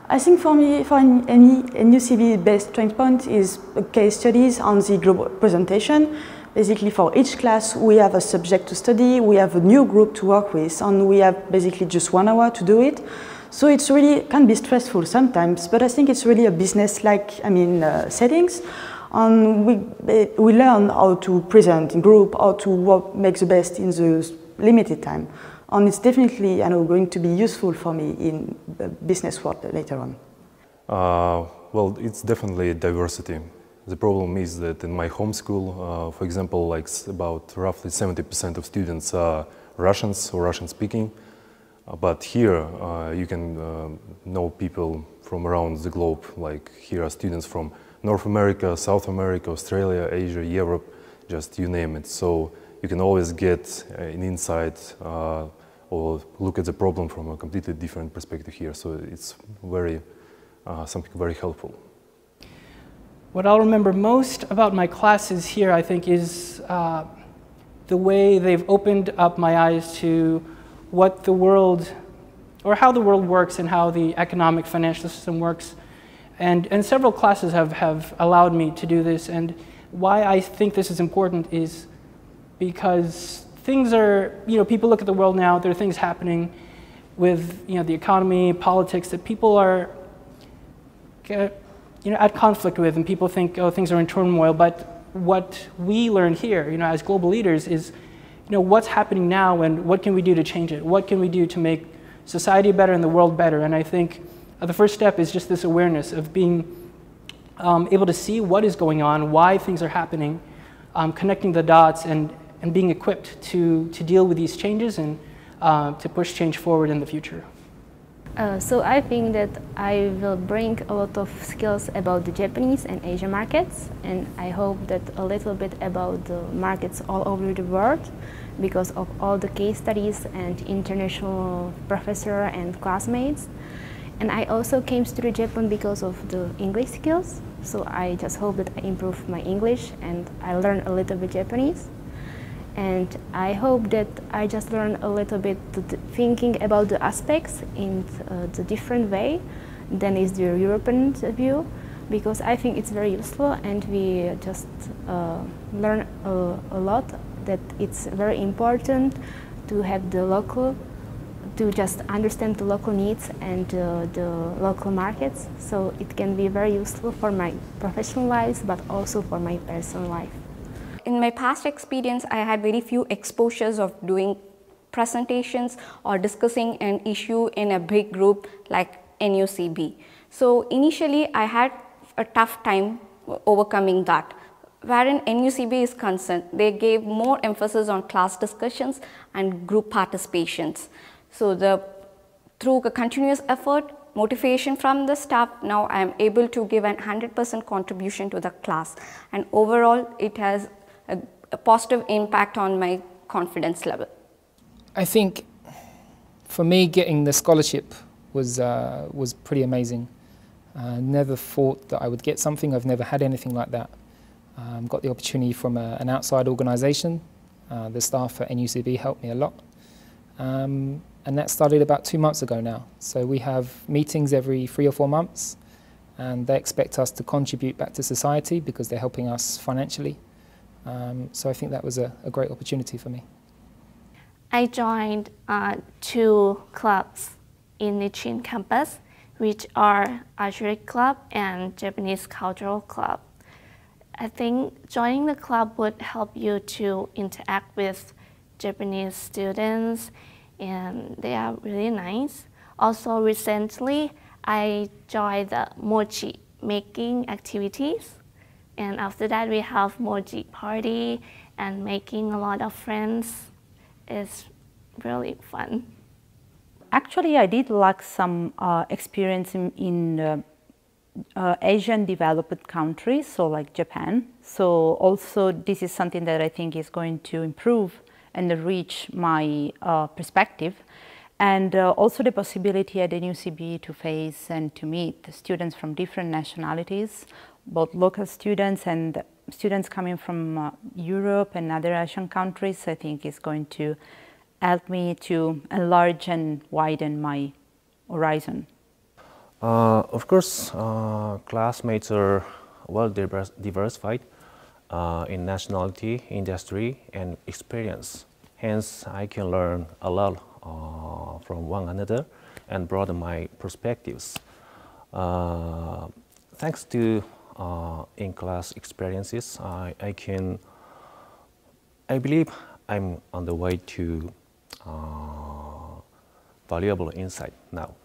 I think for me, for any NUCB best strength point is case studies on the global presentation. Basically for each class we have a subject to study, we have a new group to work with, and we have basically just 1 hour to do it. So it's really, can be stressful sometimes, but I think it's really a business-like, settings. And we learn how to present in group, how to work, make the best in the limited time. And it's definitely, going to be useful for me in the business world later on. Well, it's definitely diversity. The problem is that in my home school, for example, like about roughly 70% of students are Russians or Russian-speaking. But here you can know people from around the globe. Like here are students from North America, South America, Australia, Asia, Europe, just you name it. So you can always get an insight or look at the problem from a completely different perspective here. So it's very something very helpful. What I'll remember most about my classes here, I think, is the way they've opened up my eyes to what the world, or how the world works and how the economic financial system works. And several classes have allowed me to do this. And why I think this is important is because things are, people look at the world now, there are things happening with, the economy, politics, that people are, at conflict with, and people think, oh, things are in turmoil. But what we learn here, as global leaders is, what's happening now and what can we do to change it? What can we do to make society better and the world better? And I think the first step is just this awareness of being able to see what is going on, why things are happening, connecting the dots, and being equipped to deal with these changes and to push change forward in the future. So I think that I will bring a lot of skills about the Japanese and Asian markets, and I hope that a little bit about the markets all over the world because of all the case studies and international professor and classmates. And I also came to Japan because of the English skills, so I just hope that I improve my English and I learn a little bit Japanese. And I hope that I just learn a little bit thinking about the aspects in the different way than is the European view, because I think it's very useful and we just learn a lot that it's very important to have the local, to just understand the local needs and the local markets. So it can be very useful for my professional life, but also for my personal life. In my past experience, I had very few exposures of doing presentations or discussing an issue in a big group like NUCB. So initially, I had a tough time overcoming that. Wherein NUCB is concerned, they gave more emphasis on class discussions and group participations. So through a continuous effort, motivation from the staff, now I am able to give an 100% contribution to the class. And overall, it has a positive impact on my confidence level. I think for me getting the scholarship was pretty amazing. Never thought that I would get something. I've never had anything like that. Got the opportunity from an outside organisation. The staff at NUCB helped me a lot. And that started about 2 months ago now. So we have meetings every 3 or 4 months, and they expect us to contribute back to society because they're helping us financially. So I think that was a great opportunity for me. I joined 2 clubs in Nichin campus, which are Archery Club and Japanese Cultural Club. I think joining the club would help you to interact with Japanese students, and they are really nice. Also recently, I joined the mochi making activities. And after that, we have mochi party and making a lot of friends. It's really fun. Actually, I did lack some experience in Asian developed countries, so like Japan. So also this is something that I think is going to improve and enrich my perspective. And also the possibility at the NUCB to face and to meet students from different nationalities, both local students and students coming from Europe and other Asian countries, I think is going to help me to enlarge and widen my horizon. Of course, classmates are well diversified in nationality, industry, and experience. Hence, I can learn a lot from one another and broaden my perspectives. Thanks to in-class experiences, I believe I'm on the way to valuable insight now.